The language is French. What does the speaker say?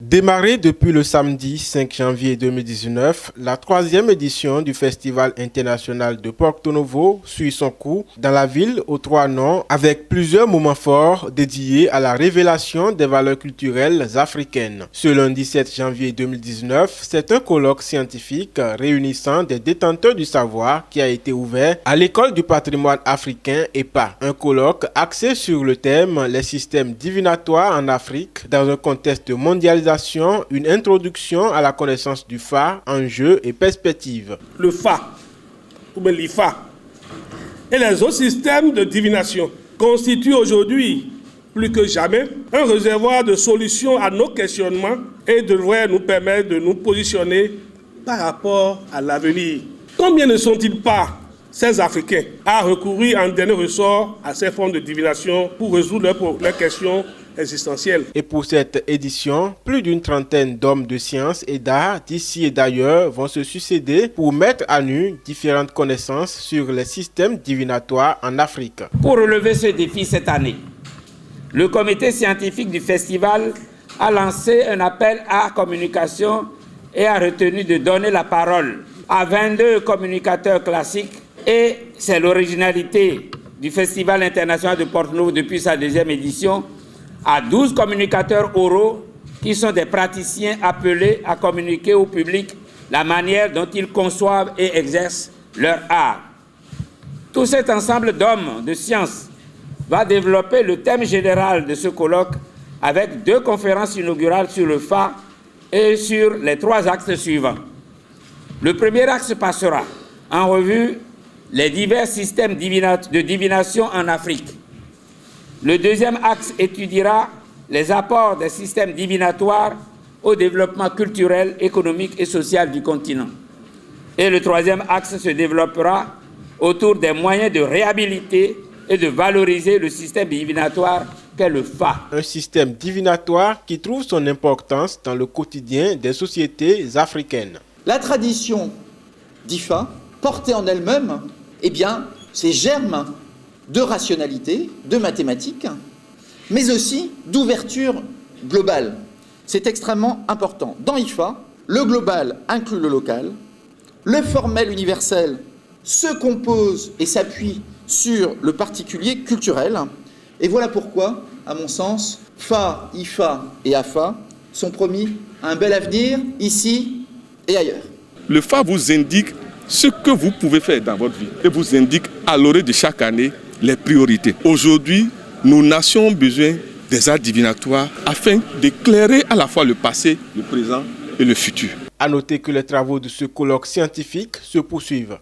Démarrée depuis le samedi 5 janvier 2019, la 3e édition du Festival international de Porto Novo suit son cours dans la ville aux 3 noms avec plusieurs moments forts dédiés à la révélation des valeurs culturelles africaines. Ce lundi 7 janvier 2019, c'est un colloque scientifique réunissant des détenteurs du savoir qui a été ouvert à l'École du patrimoine africain EPA. Un colloque axé sur le thème « Les systèmes divinatoires en Afrique dans un contexte de mondialisation ». Une introduction à la connaissance du Fa, enjeux et perspectives. Le Fa, ou bien l'Ifa, et les autres systèmes de divination constituent aujourd'hui, plus que jamais, un réservoir de solutions à nos questionnements et devraient nous permettre de nous positionner par rapport à l'avenir. Combien ne sont-ils pas ces Africains à recourir en dernier ressort à ces formes de divination pour résoudre leurs questions existentielles. Et pour cette édition, plus d'une trentaine d'hommes de sciences et d'art d'ici et d'ailleurs vont se succéder pour mettre à nu différentes connaissances sur les systèmes divinatoires en Afrique. Pour relever ce défi cette année, le comité scientifique du festival a lancé un appel à communication et a retenu de donner la parole à 22 communicateurs classiques. Et c'est l'originalité du Festival international de Porto Novo depuis sa 2e édition, à 12 communicateurs oraux qui sont des praticiens appelés à communiquer au public la manière dont ils conçoivent et exercent leur art. Tout cet ensemble d'hommes de science va développer le thème général de ce colloque avec 2 conférences inaugurales sur le Fa et sur les 3 axes suivants. Le premier axe passera en revue les divers systèmes de divination en Afrique. Le deuxième axe étudiera les apports des systèmes divinatoires au développement culturel, économique et social du continent. Et le troisième axe se développera autour des moyens de réhabiliter et de valoriser le système divinatoire qu'est le Fa. Un système divinatoire qui trouve son importance dans le quotidien des sociétés africaines. La tradition d'Ifa, portée en elle-même, ces germes de rationalité, de mathématiques, mais aussi d'ouverture globale. C'est extrêmement important. Dans IFA, le global inclut le local, le formel universel se compose et s'appuie sur le particulier culturel. Et voilà pourquoi, à mon sens, Fa, IFA et AFA sont promis à un bel avenir, ici et ailleurs. Le Fa vous indique ce que vous pouvez faire dans votre vie et vous indique à l'orée de chaque année les priorités. Aujourd'hui, nos nations ont besoin des arts divinatoires afin d'éclairer à la fois le passé, le présent et le futur. À noter que les travaux de ce colloque scientifique se poursuivent.